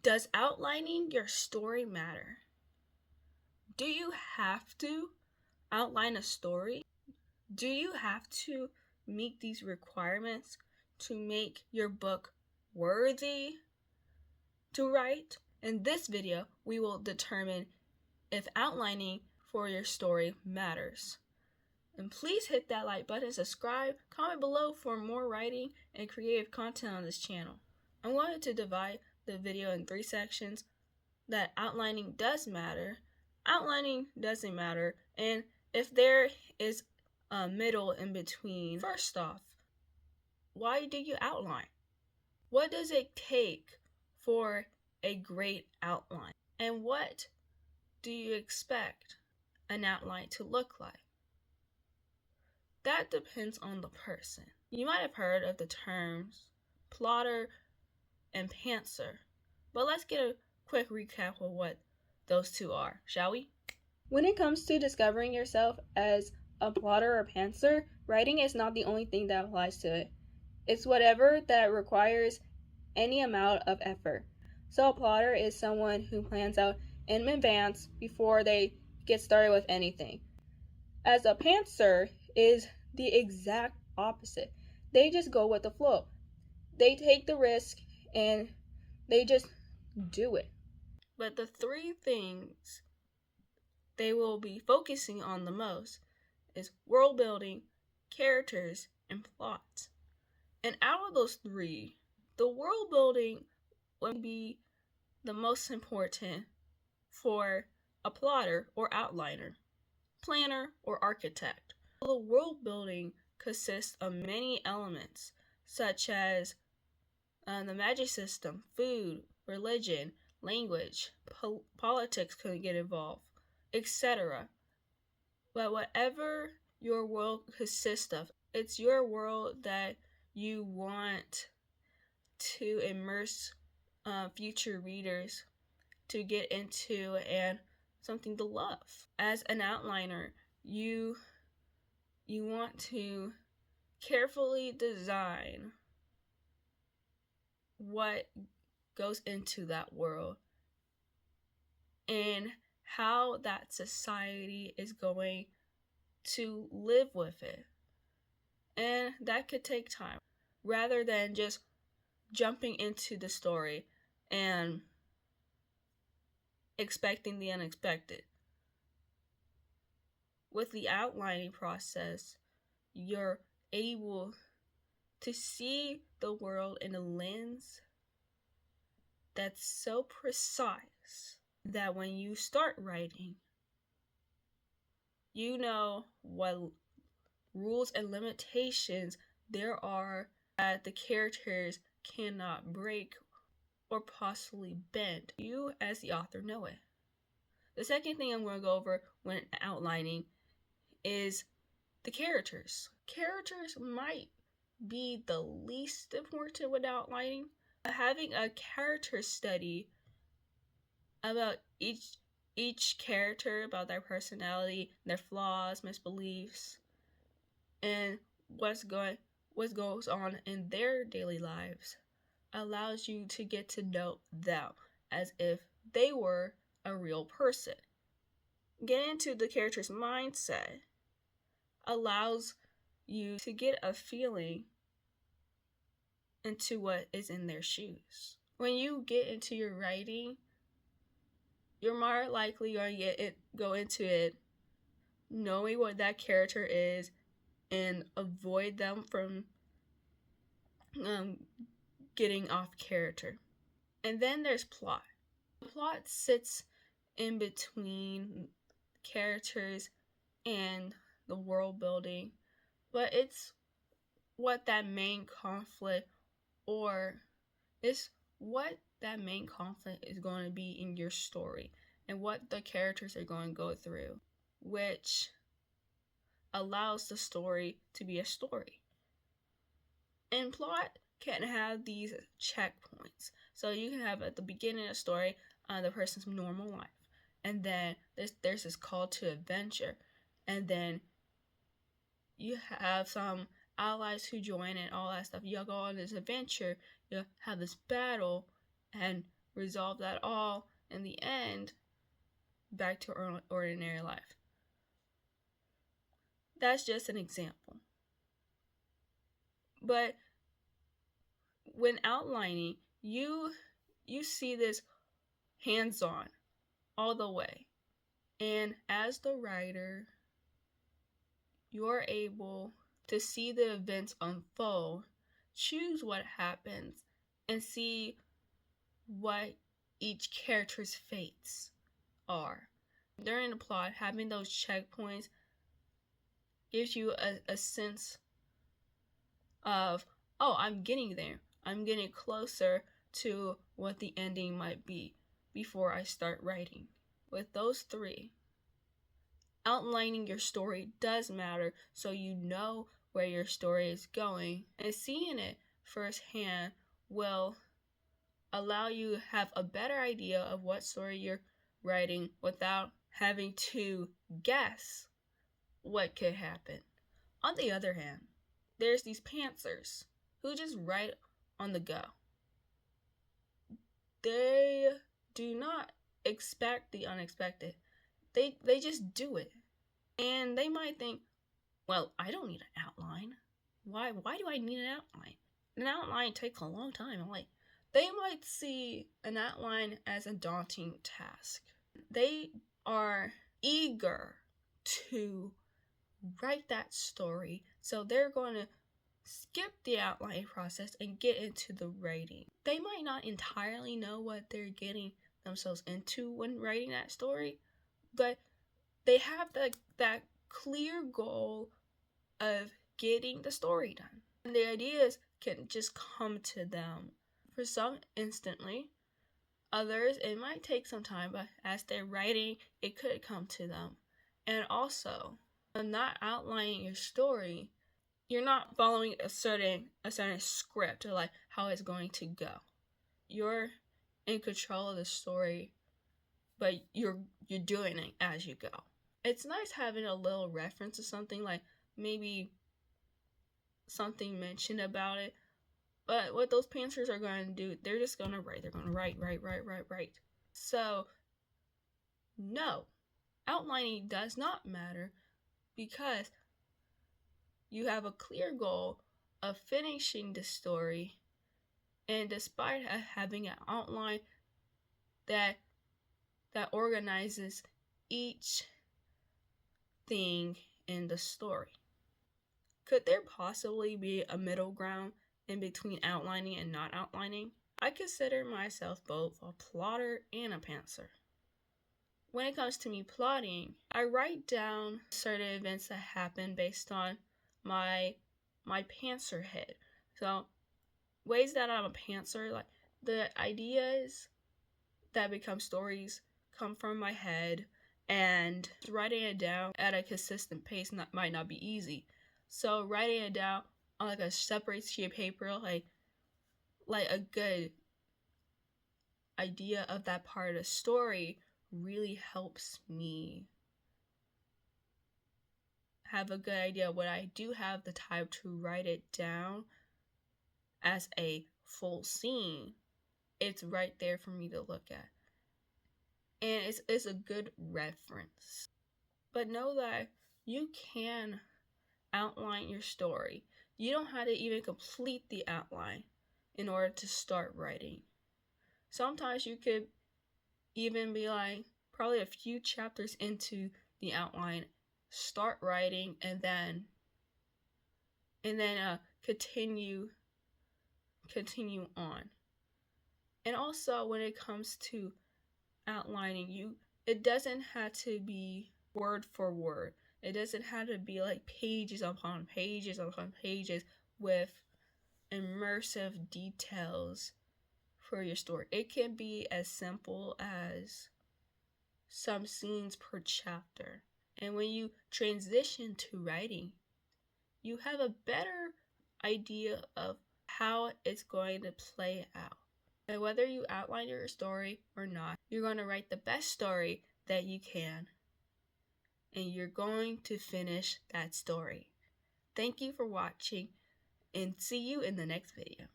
Does outlining your story matter? Do you have to outline a story? Do you have to meet these requirements to make your book worthy to write? In this video, we will determine if outlining for your story matters. And please hit that like button, subscribe, comment below for more writing and creative content on this channel. I'm going to divide the video in 3 sections: that outlining does matter, outlining doesn't matter, and if there is a middle in between. First off, why do you outline? What does it take for a great outline? And what do you expect an outline to look like? That depends on the person. You might have heard of the terms plotter and pantser, but let's get a quick recap of what those two are, shall we? When it comes to discovering yourself as a plotter or pantser, writing is not the only thing that applies to it. It's whatever that requires any amount of effort. So a plotter is someone who plans out in advance before they get started with anything. As a pantser is the exact opposite. They just go with the flow. They take the risk and they just do it. But the 3 things they will be focusing on the most is world building, characters, and plot. And out of those 3, the world building would be the most important for a plotter or outliner, planner or architect. The world building consists of many elements, such as the magic system, food, religion, language, politics could get involved, etc. But whatever your world consists of, it's your world that you want to immerse future readers to get into and something to love. As an outliner, you want to carefully design what goes into that world and how that society is going to live with it. And that could take time, rather than just jumping into the story and expecting the unexpected. With the outlining process, you're able to see the world in a lens that's so precise that when you start writing, you know what rules and limitations there are that the characters cannot break or possibly bend. You, as the author, know it. The second thing I'm going to go over when outlining is the characters. Characters might be the least important with outlining. Having a character study about each character, about their personality, their flaws, misbeliefs, and what goes on in their daily lives allows you to get to know them as if they were a real person. Getting into the character's mindset allows you to get a feeling into what is in their shoes. When you get into your writing, you're more likely going to go into it knowing what that character is and avoid them from getting off character. And then there's plot. The plot sits in between characters and the world building, but it's what that main conflict is going to be in your story and what the characters are going to go through, which allows the story to be a story. And plot can have these checkpoints. So you can have at the beginning of the story the person's normal life, and then there's this call to adventure, and then you have some allies who join and all that stuff. You'll go on this adventure, you'll have this battle, and resolve that all in the end back to ordinary life. That's just an example. But when outlining, you see this hands-on all the way. And as the writer, you're able to see the events unfold, choose what happens, and see what each character's fates are. During the plot, having those checkpoints gives you a sense of, oh, I'm getting there. I'm getting closer to what the ending might be before I start writing. With those three, outlining your story does matter so you know where your story is going, and seeing it firsthand will allow you to have a better idea of what story you're writing without having to guess what could happen. On the other hand, there's these pantsers who just write on the go. They do not expect the unexpected. They just do it. And they might think, well, I don't need an outline. Why do I need an outline? An outline takes a long time. They might see an outline as a daunting task. They are eager to write that story, so they're going to skip the outline process and get into the writing. They might not entirely know what they're getting themselves into when writing that story, but they have that clear goal of getting the story done. And the ideas can just come to them. For some, instantly. Others, it might take some time, but as they're writing, it could come to them. And also, not outlining your story, you're not following a certain script or how it's going to go. You're in control of the story, but you're doing it as you go. It's nice having a little reference to something, maybe something mentioned about it. But what those pantsers are going to do, they're just going to write. They're going to write. So, no, outlining does not matter because you have a clear goal of finishing the story, and despite having an outline that organizes each thing in the story. Could there possibly be a middle ground in between outlining and not outlining? I consider myself both a plotter and a pantser. When it comes to me plotting, I write down certain events that happen based on my pantser head. So, ways that I'm a pantser, the ideas that become stories come from my head, and writing it down at a consistent pace might not be easy. So writing it down on a separate sheet of paper, like a good idea of that part of the story really helps me have a good idea when I do have the time to write it down as a full scene. It's right there for me to look at. And it's a good reference. But know that you can outline your story. You don't have to even complete the outline in order to start writing. Sometimes you could even be probably a few chapters into the outline, start writing, and then continue on. And also, when it comes to outlining, it doesn't have to be word for word. It doesn't have to be pages upon pages upon pages with immersive details for your story. It can be as simple as some scenes per chapter. And when you transition to writing, you have a better idea of how it's going to play out. And whether you outline your story or not, you're going to write the best story that you can. And you're going to finish that story. Thank you for watching, and see you in the next video.